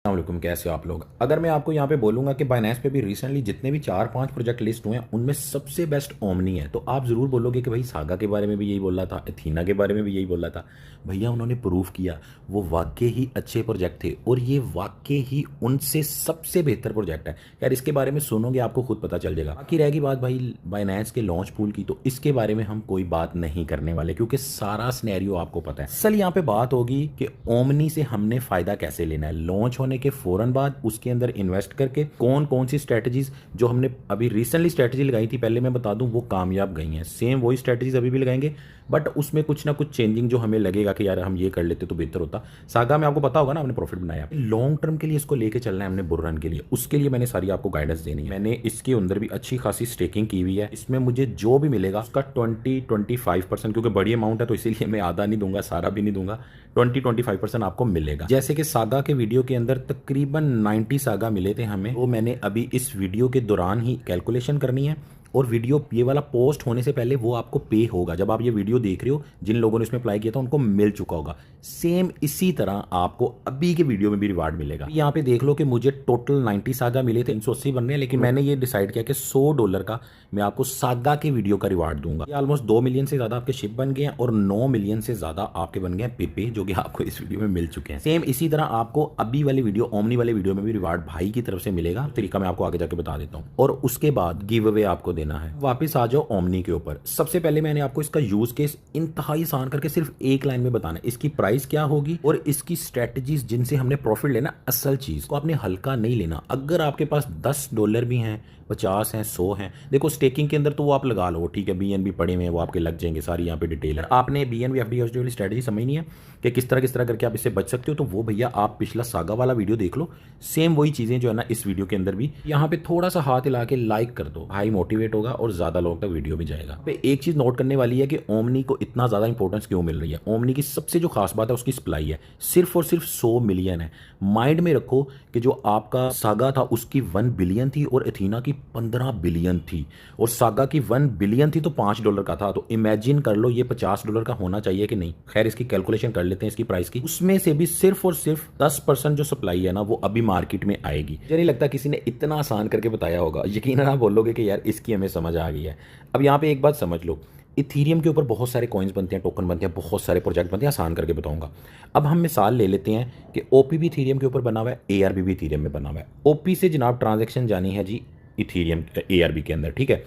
अस्सलामुअलैकुम, कैसे हो आप लोग। अगर मैं आपको यहाँ पे बोलूँगा कि बाइनेंस पे भी रिसेंटली जितने भी 4-5 प्रोजेक्ट लिस्ट हुए हैं उनमें सबसे बेस्ट ओमनी है, तो आप ज़रूर बोलोगे कि भाई सागा के बारे में भी यही बोल रहा था, एथीना के बारे में भी यही बोल रहा था। भैया उन्होंने प्रूव किया, वो वाकई ही अच्छे प्रोजेक्ट थे और ये वाकई ही उनसे सबसे बेहतर प्रोजेक्ट है। यार इसके बारे में सुनोगे आपको खुद पता चल जाएगा। बाकी रहेगी बात भाई बाइनेंस के लॉन्च पूल की, तो इसके बारे में हम कोई बात नहीं करने वाले क्योंकि सारा सिनेरियो आपको पता है। असल यहाँ पे बात होगी कि ओमनी से हमने फ़ायदा कैसे लेना है लॉन्च होने के फ़ौरन बाद, उसके अंदर इन्वेस्ट करके कौन कौन सी स्ट्रैटेजीज जो हमने अभी रिसेंटली स्ट्रैटेजी लगाई थी, पहले मैं बता दूं वो कामयाब गई हैं। सेम वही स्ट्रैटेजीज अभी भी लगाएंगे बट उसमें कुछ ना कुछ चेंजिंग जो हमें लगेगा कि यार हम ये कर लेते तो बेहतर होता। सागा में आपको पता होगा ना, हमने प्रॉफिट बनाया, लॉन्ग टर्म के लिए इसको लेके चलना है हमने, बुल रन के लिए, उसके लिए मैंने सारी आपको गाइडेंस देनी है। मैंने इसके अंदर भी अच्छी खासी स्टेकिंग की हुई है, इसमें मुझे जो भी मिलेगा उसका 20-25%, क्योंकि बड़ी अमाउंट है तो इसीलिए मैं आधा नहीं दूंगा, सारा भी नहीं दूंगा, 20-25% आपको मिलेगा। जैसे कि सागा के वीडियो के अंदर तकरीबन 90 सागा मिले थे हमें, वो मैंने अभी इस वीडियो के दौरान ही कैलकुलेशन करनी है और वीडियो ये वाला पोस्ट होने से पहले वो आपको पे होगा। जब आप ये वीडियो देख रहे हो, जिन लोगों ने इसमें अप्लाई किया था उनको मिल चुका होगा। सेम इसी तरह आपको अभी के वीडियो में भी रिवार्ड मिलेगा। यहाँ पे देख लो कि मुझे टोटल 90 सागा मिले थे, 380 बनने हैं, लेकिन मैंने ये डिसाइड किया कि $100 का मैं आपको सागा के वीडियो का रिवार्ड दूंगा। ये ऑलमोस्ट 2 मिलियन से ज्यादा आपके शिप बन गए हैं और 9 मिलियन से ज्यादा आपके बन गए हैं पेपे, जो कि आपको इस वीडियो में मिल चुके हैं। सेम इसी तरह आपको अभी वाली वीडियो, ओमनी वाले वीडियो में भी रिवार्ड भाई की तरफ से मिलेगा। तरीका मैं आपको आगे जाके बता देता हूँ। और उसके बाद गिव अवे आपको देना है। वापिस आ जाओ ओमनी के ऊपर। सबसे पहले मैंने आपको इसका यूज केस इंतहाई आसान करके सिर्फ एक लाइन में बताना है, इसकी प्राइस क्या होगी और इसकी स्ट्रेटजीज जिनसे हमने प्रॉफिट लेना। असल चीज को आपने हल्का नहीं लेना। अगर आपके पास $10 भी हैं, 50 हैं, 100 हैं, देखो स्टेकिंग के अंदर तो वो आप लगा लो, ठीक है, बीएनबी पड़े हुए हैं वो आपके लग जाएंगे, सारी यहाँ पे डिटेल है। आपने बीएनबी एफडी वाली स्ट्रेटजी समझनी है कि किस तरह करके आप इससे बच सकते हो, तो वो भैया आप पिछला सागा वाला वीडियो देख लो। सेम वही चीजें जो है ना इस वीडियो के अंदर भी। यहाँ पे थोड़ा सा हाथ हिला के लाइक कर दो, भाई मोटिवेट होगा और ज्यादा लोगों तक वीडियो भी जाएगा। पे एक चीज नोट करने वाली है कि ओमनी को इतना ज्यादा इंपॉर्टेंस क्यों मिल रही है। ओमनी की सबसे जो खास बात है उसकी सप्लाई है, सिर्फ और सिर्फ 100 मिलियन है। माइंड में रखो कि जो आपका सागा था उसकी 1 बिलियन थी और एथीना की 15 बिलियन थी, और सागा की 1 बिलियन थी तो $5 का था। तो इमेजिन कर लो ये $50 का होना चाहिए कि नहीं। खैर इसकी कैलकुलेशन कर लेते हैं इसकी प्राइस की। उसमें से भी सिर्फ और सिर्फ 10% जो सप्लाई है ना वो अभी मार्केट में आएगी। मुझे नहीं लगता किसी ने इतना आसान करके बताया होगा, यकीनन आप बोलोगे कि यार इसकी हमें समझ आ गई है। अब यहाँ पे एक बात समझ लो, इथीरियम के ऊपर बहुत सारे कॉइन्स बनते हैं, टोकन बनते हैं, बहुत सारे प्रोजेक्ट बनते हैं, आसान करके बताऊंगा। अब हम मिसाल ले लेते हैं कि ओपी भी इथीरियम के ऊपर बना हुआ है, एआरबी भी इथीरियम में बना हुआ है। ओपी से जनाब ट्रांजैक्शन जानी है जी इथीरियम एआरबी के अंदर, ठीक है।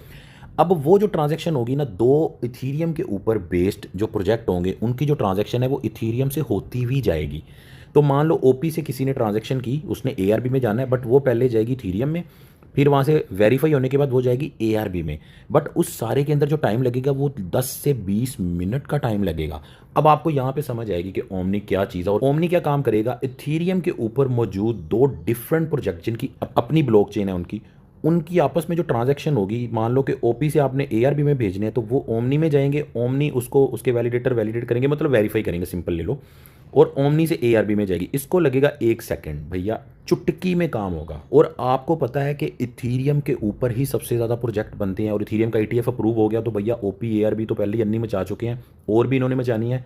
अब वो जो ट्रांजैक्शन होगी ना, दो इथीरियम के ऊपर बेस्ड जो प्रोजेक्ट होंगे उनकी जो ट्रांजैक्शन है वो इथीरियम से होती हुई जाएगी। तो मान लो ओपी से किसी ने ट्रांजैक्शन की, उसने एआरबी में जाना है, बट वो पहले जाएगी इथीरियम में, फिर वहाँ से वेरीफाई होने के बाद वो जाएगी एआरबी में। बट उस सारे के अंदर जो टाइम लगेगा वो 10 से 20 मिनट का टाइम लगेगा। अब आपको यहाँ पे समझ आएगी कि ओमनी क्या चीज़ है और ओमनी क्या काम करेगा। इथीरियम के ऊपर मौजूद दो डिफरेंट प्रोजेक्ट जिनकी अपनी ब्लॉकचेन है, उनकी आपस में जो ट्रांजैक्शन होगी, मान लो कि ओपी से आपने एआरबी में भेजने हैं तो वो ओमनी में जाएंगे, ओमनी उसको उसके वैलिडेटर वैलिडेट करेंगे, मतलब वेरीफाई करेंगे, सिंपल ले लो, और ओमनी से एआरबी में जाएगी। इसको लगेगा 1 सेकंड, भैया चुटकी में काम होगा। और आपको पता है कि इथीरियम के ऊपर ही सबसे ज़्यादा प्रोजेक्ट बनते हैं और इथीरियम का ईटीएफ अप्रूव हो गया तो भैया ओपी एआरबी तो पहले ही अन्नी मचा चुके हैं और भी इन्होंने मचानी है,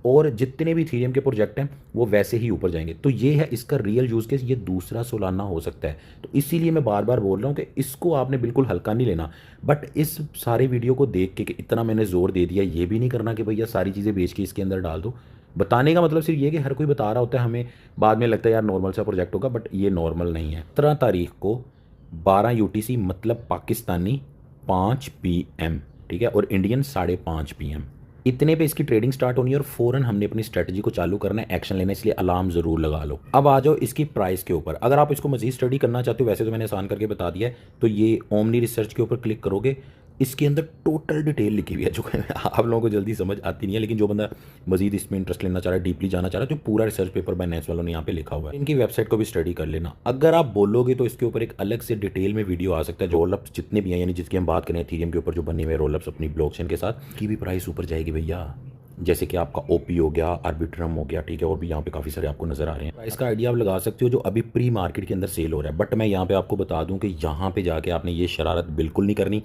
और जितने भी इथीरियम के प्रोजेक्ट हैं वो वैसे ही ऊपर जाएंगे। तो ये है इसका रियल यूज़ केस, ये दूसरा सोलाना हो सकता है। तो इसीलिए मैं बार बार बोल रहा हूँ कि इसको आपने बिल्कुल हल्का नहीं लेना। बट इस सारे वीडियो को देख के कि इतना मैंने जोर दे दिया, ये भी नहीं करना कि भैया सारी चीज़ें बेच के इसके अंदर डाल दो। बताने का मतलब सिर्फ ये कि हर कोई बता रहा होता है, हमें बाद में लगता है यार नॉर्मल सा प्रोजेक्ट होगा, बट ये नॉर्मल नहीं है। 17 तारीख को 12 यूटीसी मतलब पाकिस्तानी 5 PM, ठीक है, और इंडियन 5:30 PM, इतने पे इसकी ट्रेडिंग स्टार्ट होनी है और फौरन हमने अपनी स्ट्रेटजी को चालू करना है, एक्शन लेना है, इसलिए अलार्म जरूर लगा लो। अब आ जाओ इसकी प्राइस के ऊपर। अगर आप इसको मजीद स्टडी करना चाहते हो, वैसे तो मैंने आसान करके बता दिया है, तो ये ओमनी रिसर्च के ऊपर क्लिक करोगे, इसके अंदर टोटल डिटेल लिखी हुई है जो आप लोगों को जल्दी समझ आती नहीं है, लेकिन जो बंदा मजीद इसमें इंटरेस्ट लेना चाह रहा है, डीपली जाना चाह रहा है, जो पूरा रिसर्च पेपर बाइनेंस वालों ने यहाँ पे लिखा हुआ है, इनकी वेबसाइट को भी स्टडी कर लेना। अगर आप बोलोगे तो इसके ऊपर एक अलग से डिटेल में वीडियो आ सकता है। जो रोलअप्स जितने भी हैं, यानी जिसकी हम बात करें इथीरियम के ऊपर जो बने हुए रोलअप्स अपनी ब्लॉकचेन के साथ, की भी प्राइस ऊपर जाएगी भैया। जैसे कि आपका ओपी हो गया, आर्बिट्रम हो गया, ठीक है, और भी यहाँ पे काफ़ी सारे आपको नजर आ रहे हैं। इसका आइडिया आप लगा सकते हो जो अभी प्री मार्केट के अंदर सेल हो रहा है। बट मैं यहाँ पे आपको बता दूं कि यहाँ पे जाके आपने ये शरारत बिल्कुल नहीं करनी,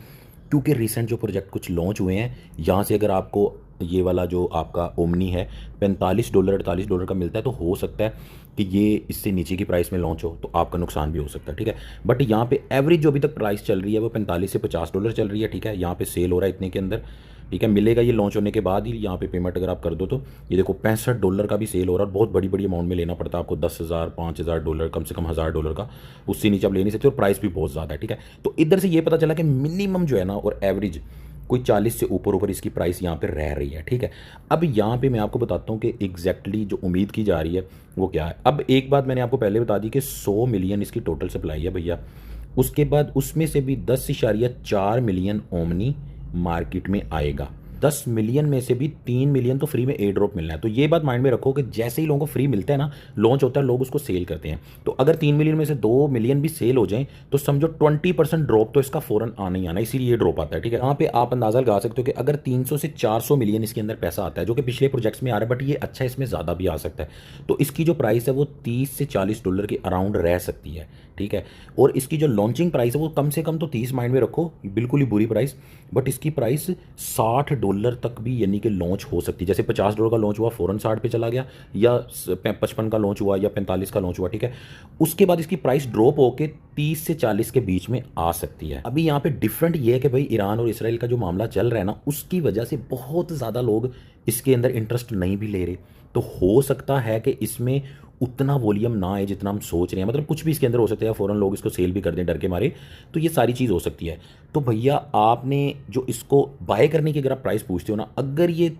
क्योंकि रिसेंट जो प्रोजेक्ट कुछ लॉन्च हुए हैं, यहाँ से अगर आपको ये वाला जो आपका ओमनी है $45 $48 का मिलता है, तो हो सकता है कि ये इससे नीचे की प्राइस में लॉन्च हो तो आपका नुकसान भी हो सकता है, ठीक है। बट यहाँ पे एवरेज जो अभी तक प्राइस चल रही है वो 45 से $50 चल रही है, ठीक है। यहाँ पे सेल हो रहा है इतने के अंदर, ठीक है। मिलेगा ये लॉन्च होने के बाद ही, यहाँ पे पेमेंट अगर आप कर दो तो ये देखो $65 का भी सेल हो रहा है। बहुत बड़ी बड़ी अमाउंट में लेना पड़ता है आपको, $10,000 $5,000, कम से कम $1,000 का, उससे नीचे आप ले नहीं सकते, और प्राइस भी बहुत ज़्यादा है, ठीक है। तो इधर से ये पता चला कि मिनिमम जो है ना और एवरेज कोई 40 से ऊपर इसकी प्राइस यहाँ पे रह रही है, ठीक है। अब यहाँ पे मैं आपको बताता हूँ कि एग्जैक्टली जो उम्मीद की जा रही है वो क्या है। अब एक बात मैंने आपको पहले बता दी कि 100 मिलियन इसकी टोटल सप्लाई है भैया। उसके बाद उसमें से भी 10.4 मिलियन ओमनी मार्केट में आएगा। 10 मिलियन में से भी 3 मिलियन तो फ्री में एयर ड्रॉप मिलना है। तो ये बात माइंड में रखो कि जैसे ही लोगों को फ्री मिलता है ना, लॉन्च होता है, लोग उसको सेल करते हैं। तो अगर 3 मिलियन में से 2 मिलियन भी सेल हो जाएं तो समझो 20% ड्रॉप तो इसका फौरन आना ही आना, इसीलिए ये ड्रॉप आता है, ठीक है। यहाँ पे आप अंदाजा लगा सकते हो कि अगर 300 से 400 मिलियन इसके अंदर पैसा आता है, जो कि पिछले प्रोजेक्ट्स में आ रहा है, बट ये अच्छा इसमें ज़्यादा भी आ सकता है, तो इसकी जो प्राइस है वो $30 से $40 के अराउंड रह सकती है, ठीक है। और इसकी जो लॉन्चिंग प्राइस है वो कम से कम तो 30 माइंड में रखो, बिल्कुल ही बुरी प्राइस, बट इसकी प्राइस $60 तक भी यानी कि लॉन्च हो सकती है। जैसे $50 का लॉन्च हुआ फ़ौरन 60 पे चला गया, या 55 का लॉन्च हुआ, या 45 का लॉन्च हुआ, ठीक है। उसके बाद इसकी प्राइस ड्रॉप होकर 30 से 40 के बीच में आ सकती है। अभी यहाँ पे डिफरेंट ये है कि भाई ईरान और इसराइल का जो मामला चल रहा है ना, उसकी वजह से बहुत ज़्यादा लोग इसके अंदर इंटरेस्ट नहीं भी ले रहे। तो हो सकता है कि इसमें उतना वॉल्यूम ना आए जितना हम सोच रहे हैं, मतलब कुछ भी इसके अंदर हो सकता है, फ़ौरन लोग इसको सेल भी कर दें डर के मारे, तो ये सारी चीज़ हो सकती है। तो भैया आपने जो इसको बाय करने की अगर आप प्राइस पूछते हो ना, अगर ये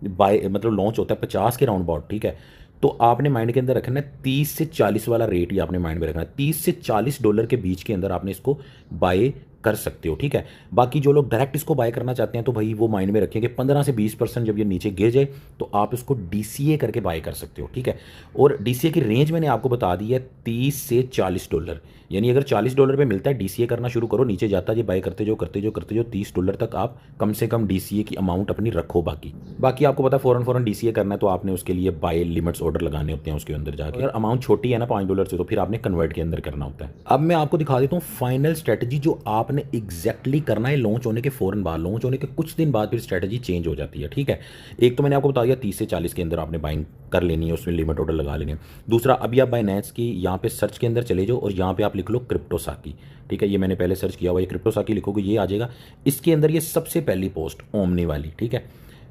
बाय मतलब लॉन्च होता है 50 के राउंड अबाउट, ठीक है, तो आपने माइंड के अंदर रखना है 30 से 40 वाला रेट ही आपने माइंड में रखना है। $30 से $40 के बीच के अंदर आपने इसको बाय कर सकते हो, ठीक है। बाकी जो लोग डायरेक्ट इसको बाय करना चाहते हैं तो भाई वो माइंड में रखें कि 15 से 20% जब ये नीचे गिर जाए तो आप इसको डीसीए करके बाय कर सकते हो, ठीक है। और डीसीए की रेंज मैंने आपको बता दी है $30 से $40, यानी अगर $40 पे मिलता है डीसीए करना शुरू करो, नीचे जाता है बाय करते जो $30 तक आप कम से कम डीसीए की अमाउंट अपनी रखो। बाकी आपको पता है फ़ौरन डीसीए करना है तो आपने उसके लिए बाय लिमिट्स ऑर्डर लगाने होते हैं उसके अंदर जाके। अगर अमाउंट छोटी है ना $5 से, तो फिर आपने कन्वर्ट के अंदर करना होता है। अब मैं आपको दिखा देता हूँ फाइनल स्ट्रेटजी जो आपने एग्जैक्टली करना है लॉन्च होने के फ़ौरन बाद। लॉन्च होने के कुछ दिन बाद फिर स्ट्रेटजी चेंज हो जाती है, ठीक है। एक तो मैंने आपको बता दिया 30 से 40 के अंदर आपने बाइंग कर लेनी है, उसमें लिमिट ऑर्डर लगा लेंगे। दूसरा, अभी आप बाइनेंस की यहाँ पे सर्च के अंदर चले जाओ और यहाँ पे आप लिख लो क्रिप्टोसाकी, ठीक है। ये मैंने पहले सर्च किया हुआ, ये क्रिप्टोसाकी लिखोगे ये आ जाएगा। इसके अंदर ये सबसे पहली पोस्ट ओमनी वाली, ठीक है,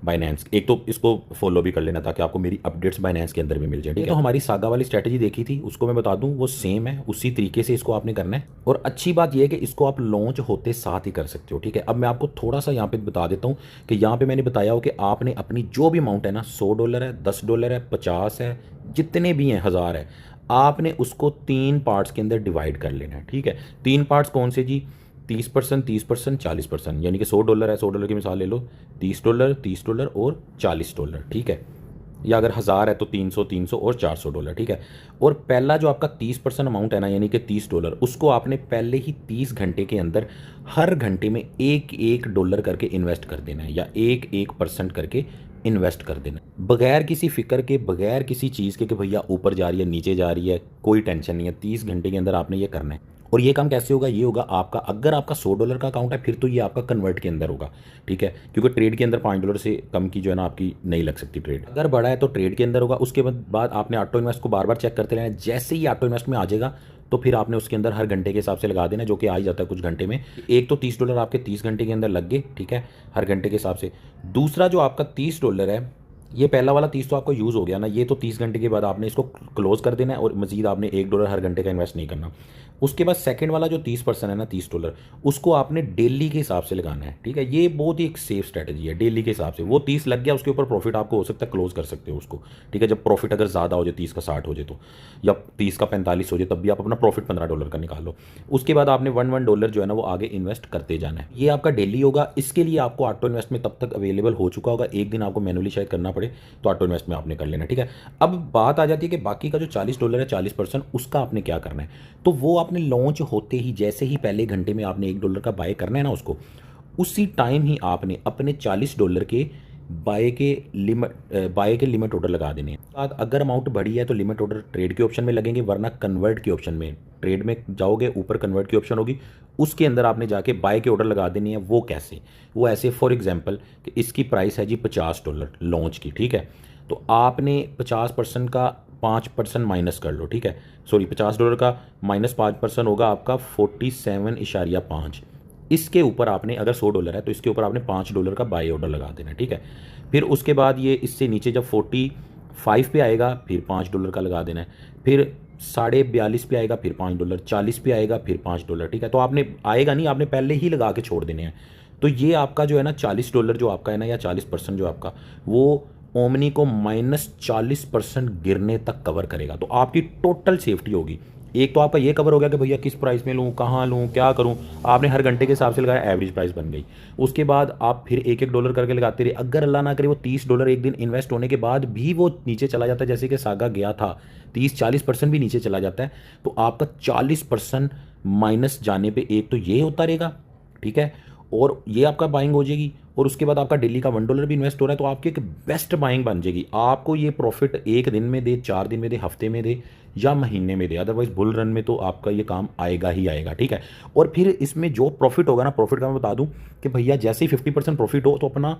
बाइनेंस। एक तो इसको फॉलो भी कर लेना ताकि आपको मेरी अपडेट्स बाइनेंस के अंदर भी मिल जाए, ठीक है। तो हमारी सागा वाली स्ट्रैटेजी देखी थी, उसको मैं बता दूं वो सेम है, उसी तरीके से इसको आपने करना है। और अच्छी बात यह है कि इसको आप लॉन्च होते साथ ही कर सकते हो, ठीक है। अब मैं आपको थोड़ा सा यहाँ पे बता देता हूँ कि यहाँ पे मैंने बताया हो कि आपने अपनी जो भी अमाउंट है ना, $100 है, $10 है, 50 है, जितने भी हैं, 1000 है, आपने उसको 3 पार्ट्स के अंदर डिवाइड कर लेना है, ठीक है। 3 पार्ट्स कौन से जी? 30%, 30%, 40%, यानी कि $100 है, $100 की मिसाल ले लो, $30, $30 और $40, ठीक है। या अगर 1000 है तो 300, 300 और $400, ठीक है। और पहला जो आपका 30% अमाउंट है ना, यानी कि $30, उसको आपने पहले ही 30 घंटे के अंदर हर घंटे में $1 करके इन्वेस्ट कर देना है, या 1% करके इन्वेस्ट कर देना, बगैर किसी फिक्र के, बगैर किसी चीज़ के कि भैया ऊपर जा रही है नीचे जा रही है, कोई टेंशन नहीं है। 30 घंटे के अंदर आपने ये करना है। और ये काम कैसे होगा? ये होगा आपका, अगर आपका $100 का अकाउंट है फिर तो ये आपका कन्वर्ट के अंदर होगा, ठीक है, क्योंकि ट्रेड के अंदर $5 से कम की जो है ना आपकी नहीं लग सकती ट्रेड। अगर बड़ा है तो ट्रेड के अंदर होगा। उसके बाद आपने ऑटो इन्वेस्ट को बार बार चेक करते रहना। जैसे ही ऑटो इन्वेस्ट में आ जाएगा तो फिर आपने उसके अंदर हर घंटे के हिसाब से लगा देना, जो कि आ ही जाता है कुछ घंटे में। एक तो $30 आपके 30 घंटे के अंदर लग गए, ठीक है, हर घंटे के हिसाब से। दूसरा जो आपका $30 है, ये पहला वाला 30 तो आपको यूज़ हो गया ना, ये तो 30 घंटे के बाद आपने इसको क्लोज कर देना है और मजीद आपने $1 हर घंटे का इन्वेस्ट नहीं करना। उसके बाद सेकंड वाला जो 30% है ना, $30, उसको आपने डेली के हिसाब से लगाना है, ठीक है। ये बहुत ही एक सेफ स्ट्रैटेजी है, डेली के हिसाब से। वो 30 लग गया, उसके ऊपर प्रॉफिट आपको हो सकता है क्लोज कर सकते हो उसको, ठीक है। जब प्रॉफिट अगर ज़्यादा हो जाए, 30 का 60 हो जाए तो, या 30 का 45 हो जाए, तब भी आप अपना प्रॉफिट $15 का निकालो। उसके बाद आपने $1 जो है ना वो आगे इन्वेस्ट करते जाना है। ये आपका डेली होगा। इसके लिए आपको ऑटो इन्वेस्ट में तब तक अवेलेबल हो चुका होगा, एक दिन आपको मैनुअली शायद करना पड़े तो ऑटो इन्वेस्ट में आपने कर लेना, ठीक है। अब बात आ जाती है कि बाकी का जो $40 है, 40%, उसका आपने क्या करना है। तो वो आपने लॉन्च होते ही, जैसे ही पहले घंटे में आपने $1 का बाय करना है ना उसको, उसी टाइम ही आपने अपने $40 के बाय के लिमिट ऑर्डर लगा देने हैं। अगर अमाउंट बड़ी है तो लिमिट ऑर्डर ट्रेड के ऑप्शन में लगेंगे, वरना कन्वर्ट के ऑप्शन में, ट्रेड में जाओगे ऊपर कन्वर्ट की ऑप्शन होगी, उसके अंदर आपने जाके बाय के ऑर्डर लगा देनी है। वो कैसे? वो ऐसे, फॉर एग्जांपल कि इसकी प्राइस है जी $50 लॉन्च की, ठीक है। तो आपने 50% का 5% माइनस कर लो, ठीक है, सॉरी $50 का माइनस 5% होगा आपका 47.5। इसके ऊपर आपने अगर $100 है तो इसके ऊपर आपने $5 का बाई ऑर्डर लगा देना, ठीक है। फिर उसके बाद ये इससे नीचे जब 45 पे आएगा फिर $5 का लगा देना है, फिर 42.5 पे आएगा फिर $5, 40 पे आएगा फिर $5, ठीक है। तो आपने आएगा नहीं, आपने पहले ही लगा के छोड़ देने हैं। तो ये आपका जो है ना $40 जो आपका है ना, या 40% जो आपका, वो ओमनी को -40% गिरने तक कवर करेगा। तो आपकी टोटल सेफ्टी होगी। एक तो आपका ये कवर हो गया कि भैया किस प्राइस में लूँ, कहाँ लूँ, क्या करूँ, आपने हर घंटे के हिसाब से लगाया, एवरेज प्राइस बन गई। उसके बाद आप फिर $1 करके लगाते रहे। अगर अल्लाह ना करे वो $30 एक दिन इन्वेस्ट होने के बाद भी वो नीचे चला जाता है, जैसे कि सागा गया था, 30-40% भी नीचे चला जाता है, तो आपका 40% माइनस जाने पर एक तो ये होता रहेगा, ठीक है, और ये आपका बाइंग हो जाएगी। और उसके बाद आपका डेली का $1 भी इन्वेस्ट हो रहा है, तो आपकी एक बेस्ट बाइंग बन जाएगी। आपको ये प्रॉफिट एक दिन में दे, 4 दिन में दे, हफ्ते में दे या महीने में दे, अदरवाइज बुल रन में तो आपका ये काम आएगा ही आएगा, ठीक है। और फिर इसमें जो प्रॉफिट होगा ना, प्रॉफिट का मैं बता दूं कि भैया जैसे ही 50% प्रॉफिट हो तो अपना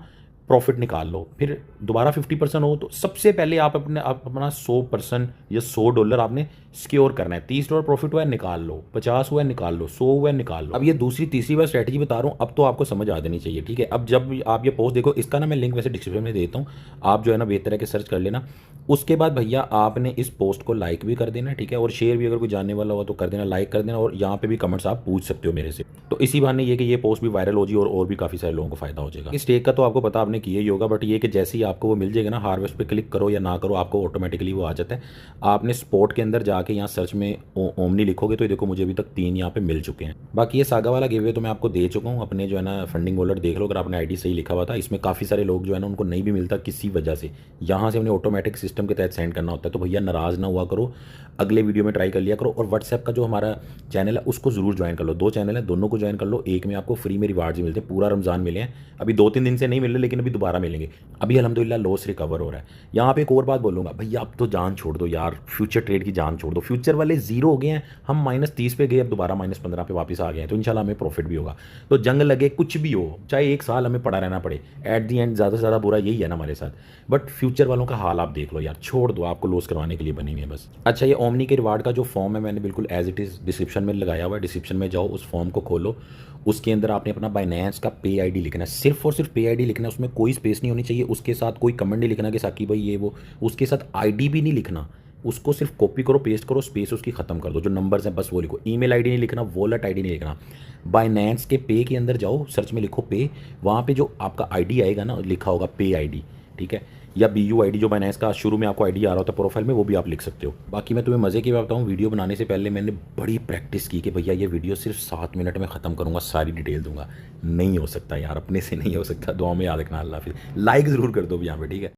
प्रॉफिट निकाल लो, फिर दोबारा 50% हो तो सबसे पहले आप अपना 100% या $100 आपने सिक्योर करना है। $30 प्रॉफिट हुआ है निकाल लो, 50 हुआ है निकाल लो, 100 हुआ है निकाल लो। अब ये दूसरी तीसरी बार स्ट्रैटेजी बता रहा हूँ, अब तो आपको समझ आ जानी चाहिए, ठीक है। अब जब आप ये पोस्ट देखो, इसका ना मैं लिंक वैसे डिस्क्रिप्शन में देता हूँ, आप जो है ना बेहतर है कि सर्च कर लेना। उसके बाद भैया आपने इस पोस्ट को लाइक भी कर देना, ठीक है, और शेयर भी अगर कोई जानने वाला हो तो कर देना, लाइक कर देना, और यहाँ पे भी कमेंट्स आप पूछ सकते हो मेरे से। तो इसी बहाने ये कि ये पोस्ट भी वायरल हो जी और भी काफ़ी सारे लोगों को फायदा हो जाएगा। इस टेक का तो आपको पता आपने किया ही होगा, बट ये कि जैसे ही आपको वो मिल जाएगा ना, हार्वेस्ट पे क्लिक करो या ना करो, आपको ऑटोमेटिकली वो आ जाता है। आपने स्पॉट के अंदर जाके यहाँ सर्च में ओमनी लिखोगे तो ये देखो मुझे अभी तक 3 यहाँ पे मिल चुके हैं। बाकी ये सागा वाला गिव अवे तो मैं आपको दे चुका हूँ, अपने जो है ना फंडिंग वॉलेट देख लो, अगर आपने आईडी सही लिखा हुआ था। इसमें काफ़ी सारे लोग जो है ना उनको नहीं भी मिलता किसी वजह से, यहाँ से उन्हें ऑटोमेटिक सिस्टम के तहत सेंड करना होता है। तो भैया नाराज़ ना हुआ करो, अगले वीडियो में ट्राई कर लिया करो। और व्हाट्सएप का जो हमारा चैनल है उसको जरूर ज्वाइन कर लो, 2 चैनल है, दोनों को ज्वाइन कर लो। एक में आपको फ्री में रिवार्ड्स मिलते हैं, पूरा रमजान मिले हैं, अभी 2-3 दिन से नहीं मिल रहे, लेकिन अभी दोबारा मिलेंगे। अभी अल्हम्दुलिल्लाह लॉस रिकवर हो रहा है। यहाँ पे एक और बात बोलूँगा, भैया अब तो जान छोड़ दो यार, फ्यूचर ट्रेड की जान छोड़ दो। फ्यूचर वाले जीरो हो गए हैं, हम -30 पे गए, अब दोबारा -15 पे वापस आ गए हैं, तो इंशाल्लाह हमें प्रॉफिट भी होगा। तो जंग लगे कुछ भी हो, चाहे 1 साल हमें पड़ा रहना पड़े, एट दी एंड ज़्यादा से ज़्यादा बुरा यही है ना हमारे साथ। बट फ्यूचर वालों का हाल आप देख लो यार, छोड़ दो, आपको लॉस करवाने के लिए बने हुए हैं बस। अच्छा, ये ओमनी के रिवार्ड का जो फॉर्म है मैंने बिल्कुल एज इट इज़ डिस्क्रिप्शन में लगाया हुआ है, डिस्क्रिप्शन में जाओ, उस फॉर्म को खोलो, उसके अंदर आपने अपना बाइनेंस का पे आईडी लिखना है, सिर्फ और सिर्फ पे आईडी लिखना है, उसमें कोई स्पेस नहीं होनी चाहिए, उसके साथ कोई कमेंट नहीं लिखना कि साकी भाई ये वो, उसके साथ आईडी भी नहीं लिखना, उसको सिर्फ कॉपी करो, पेस्ट करो, स्पेस उसकी खत्म कर दो, जो नंबर्स हैं बस वो लिखो। ईमेल आईडी नहीं लिखना, वॉलेट आईडी नहीं लिखना। बाइनेंस के पे के अंदर जाओ, सर्च में लिखो पे, वहाँ पे जो आपका आईडी आएगा ना, लिखा होगा पे आईडी, ठीक है, या BUID जो बाइनेंस का शुरू में आपको आईडी आ रहा होता है प्रोफाइल में, वो भी आप लिख सकते हो। बाकी मैं तुम्हें मज़े की बात बताऊँ, वीडियो बनाने से पहले मैंने बड़ी प्रैक्टिस की कि भैया ये वीडियो सिर्फ 7 मिनट में ख़त्म करूँगा, सारी डिटेल दूंगा। नहीं हो सकता यार, अपने से नहीं हो सकता। दुआ में याद रखना। अल्लाह हाफिज़। लाइक ज़रूर कर दो भी यहाँ पे, ठीक है।